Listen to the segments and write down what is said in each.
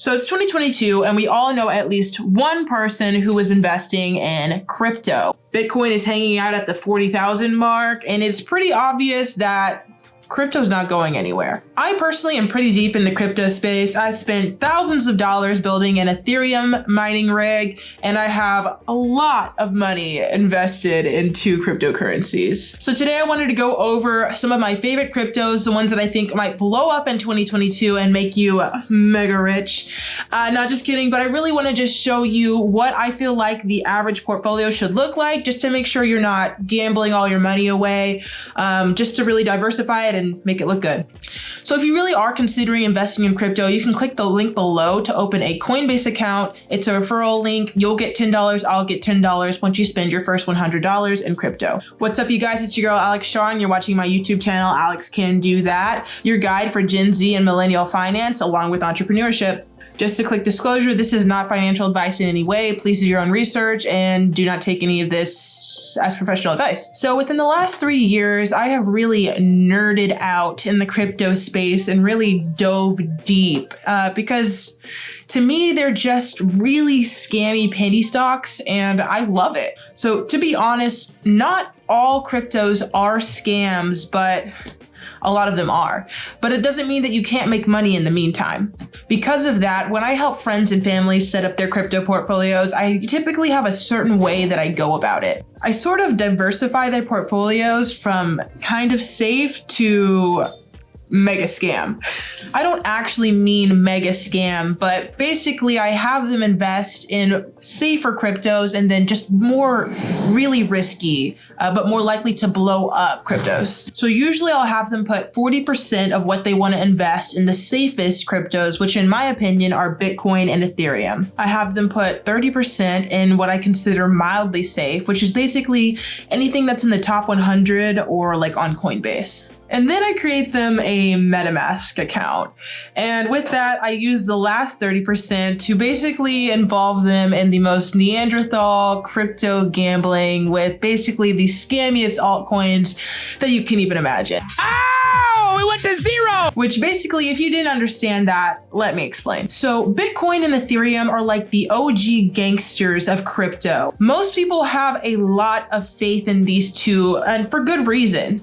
So it's 2022 and we all know at least one person who is investing in crypto. Bitcoin is hanging out at the 40,000 mark, and it's pretty obvious that crypto's not going anywhere. I personally am pretty deep in the crypto space. I've spent thousands of dollars building an Ethereum mining rig, and I have a lot of money invested into cryptocurrencies. So today I wanted to go over some of my favorite cryptos, the ones that I think might blow up in 2022 and make you mega rich. Not just kidding, but I really want to just show you what I feel like the average portfolio should look like, just to make sure you're not gambling all your money away, just to really diversify it and make it look good. So if you really are considering investing in crypto, you can click the link below to open a Coinbase account. It's a referral link. You'll get $10. I'll get $10 once you spend your first $100 in crypto. What's up, you guys? It's your girl, Alex Schar, and you're watching my YouTube channel, Alex Can Do That, your guide for Gen Z and millennial finance, along with entrepreneurship. Just a quick disclosure, this is not financial advice in any way. Please do your own research and do not take any of this as professional advice. So within the last 3 years, I have really nerded out in the crypto space and really dove deep because to me, they're just really scammy penny stocks and I love it. So to be honest, not all cryptos are scams, but a lot of them are. But it doesn't mean that you can't make money in the meantime. Because of that, when I help friends and families set up their crypto portfolios, I typically have a certain way that I go about it. I sort of diversify their portfolios from kind of safe to mega scam. I don't actually mean mega scam, but basically I have them invest in safer cryptos and then just more really risky, but more likely to blow up cryptos. So usually I'll have them put 40% of what they want to invest in the safest cryptos, which in my opinion are Bitcoin and Ethereum. I have them put 30% in what I consider mildly safe, which is basically anything that's in the top 100 or like on Coinbase. And then I create them a MetaMask account. And with that, I use the last 30% to basically involve them in the most Neanderthal crypto gambling with basically the scammiest altcoins that you can even imagine. Oh, we went to zero! Which basically, if you didn't understand that, let me explain. So Bitcoin and Ethereum are like the OG gangsters of crypto. Most people have a lot of faith in these two, and for good reason.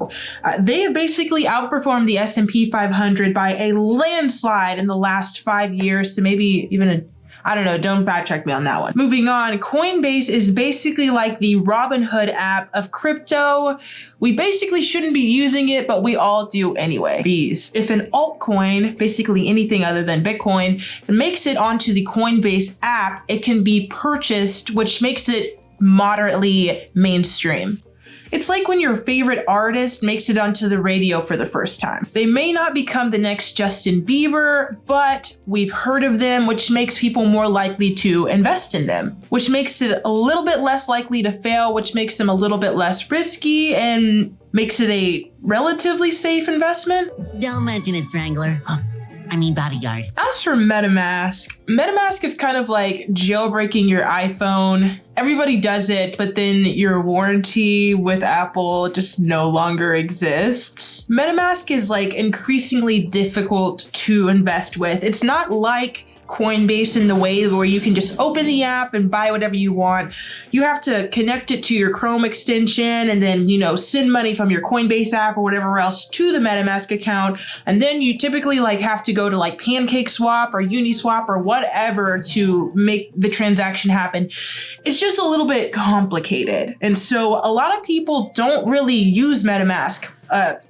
They have basically outperformed the S&P 500 by a landslide in the last 5 years to maybe even I don't know, don't fact check me on that one. Moving on, Coinbase is basically like the Robinhood app of crypto. We basically shouldn't be using it, but we all do anyway. Fees. If an altcoin, basically anything other than Bitcoin, makes it onto the Coinbase app, it can be purchased, which makes it moderately mainstream. It's like when your favorite artist makes it onto the radio for the first time. They may not become the next Justin Bieber, but we've heard of them, which makes people more likely to invest in them, which makes it a little bit less likely to fail, which makes them a little bit less risky and makes it a relatively safe investment. Don't mention it, Strangler. Bodyguard. As for MetaMask is kind of like jailbreaking your iPhone. Everybody does it, but then your warranty with Apple just no longer exists. MetaMask is like increasingly difficult to invest with. It's not like Coinbase in the way where you can just open the app and buy whatever you want. You have to connect it to your Chrome extension and then, send money from your Coinbase app or whatever else to the MetaMask account. And then you typically have to go to PancakeSwap or Uniswap or whatever to make the transaction happen. It's just a little bit complicated. And so a lot of people don't really use MetaMask.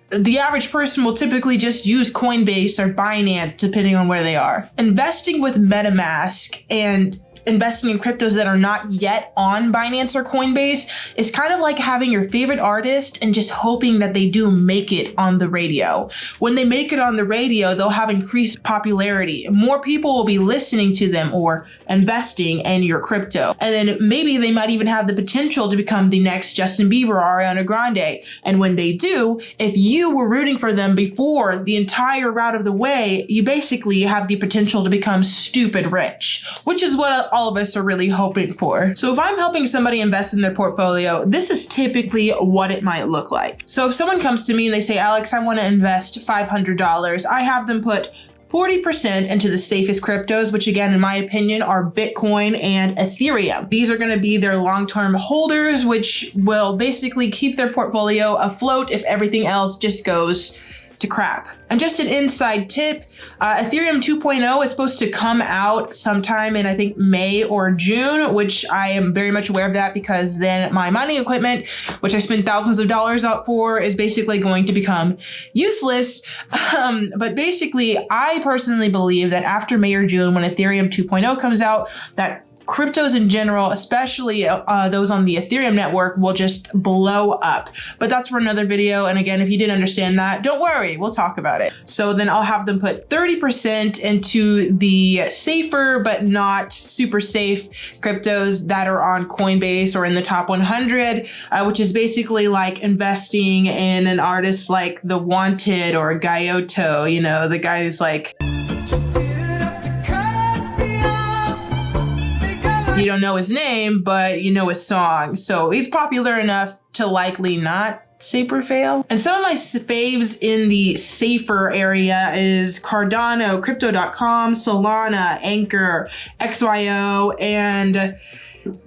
The average person will typically just use Coinbase or Binance, depending on where they are. Investing with MetaMask and investing in cryptos that are not yet on Binance or Coinbase is kind of like having your favorite artist and just hoping that they do make it on the radio. When they make it on the radio, they'll have increased popularity. More people will be listening to them or investing in your crypto. And then maybe they might even have the potential to become the next Justin Bieber or Ariana Grande. And when they do, if you were rooting for them before the entire route of the way, you basically have the potential to become stupid rich, which is what all of us are really hoping for. So if I'm helping somebody invest in their portfolio, this is typically what it might look like. So if someone comes to me and they say, Alex, I want to invest $500, I have them put 40% into the safest cryptos, which again, in my opinion, are Bitcoin and Ethereum. These are going to be their long-term holders, which will basically keep their portfolio afloat if everything else just goes to crap. And just an inside tip, Ethereum 2.0 is supposed to come out sometime in, I think, May or June, which I am very much aware of that because then my mining equipment, which I spend thousands of dollars out for, is basically going to become useless. But basically, I personally believe that after May or June, when Ethereum 2.0 comes out, that cryptos in general, especially those on the Ethereum network, will just blow up. But that's for another video. And again, if you didn't understand that, don't worry, we'll talk about it. So then I'll have them put 30% into the safer but not super safe cryptos that are on Coinbase or in the top 100, which is basically like investing in an artist like The Wanted or Gaioto, you know, the guy who's like, you don't know his name, but you know his song. So he's popular enough to likely not safer fail. And some of my faves in the safer area is Cardano, Crypto.com, Solana, Anchor, XYO, and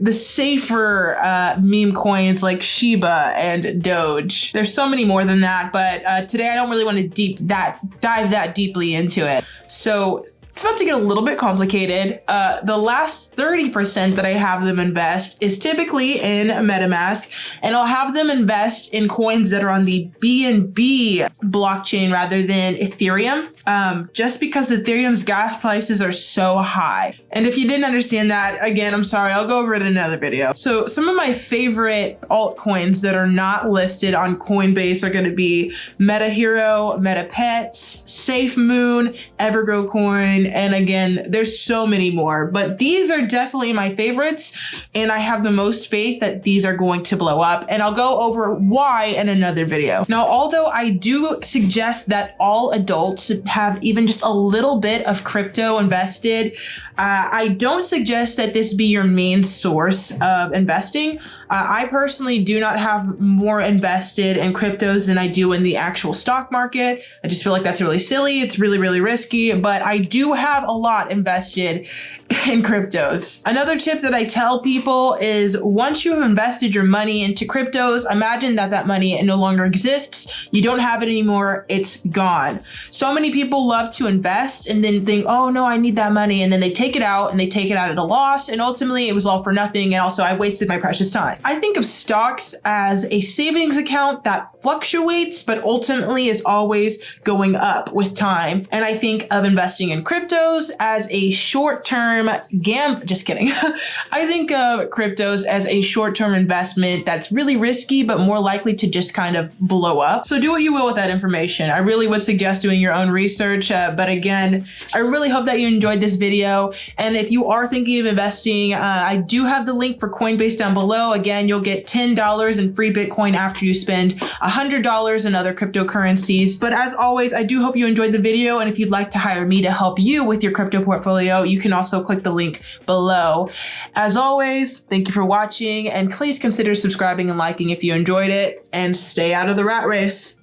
the safer meme coins like Shiba and Doge. There's so many more than that, but today I don't really want to dive that deeply into it. So it's about to get a little bit complicated. The last 30% that I have them invest is typically in MetaMask, and I'll have them invest in coins that are on the BNB blockchain rather than Ethereum, just because Ethereum's gas prices are so high. And if you didn't understand that, again, I'm sorry, I'll go over it in another video. So some of my favorite altcoins that are not listed on Coinbase are going to be MetaHero, MetaPets, SafeMoon, Evergrow Coin, and again, there's so many more, but these are definitely my favorites, and I have the most faith that these are going to blow up, and I'll go over why in another video. Now, although I do suggest that all adults have even just a little bit of crypto invested, I don't suggest that this be your main source of investing. I personally do not have more invested in cryptos than I do in the actual stock market. I just feel like that's really silly. It's really, really risky, but I do have a lot invested in cryptos. Another tip that I tell people is once you have invested your money into cryptos, imagine that that money no longer exists. You don't have it anymore. It's gone. So many people love to invest and then think, oh no, I need that money. And then they take it out and they take it out at a loss. And ultimately it was all for nothing. And also I wasted my precious time. I think of stocks as a savings account that fluctuates, but ultimately is always going up with time. And I think of investing in cryptos as a short-term just kidding. I think of cryptos as a short-term investment that's really risky, but more likely to just kind of blow up. So do what you will with that information. I really would suggest doing your own research. But again, I really hope that you enjoyed this video. And if you are thinking of investing, I do have the link for Coinbase down below. Again, you'll get $10 in free Bitcoin after you spend $100 in other cryptocurrencies. But as always, I do hope you enjoyed the video. And if you'd like to hire me to help you with your crypto portfolio, you can also click the link below. As always, thank you for watching, and please consider subscribing and liking if you enjoyed it, and stay out of the rat race.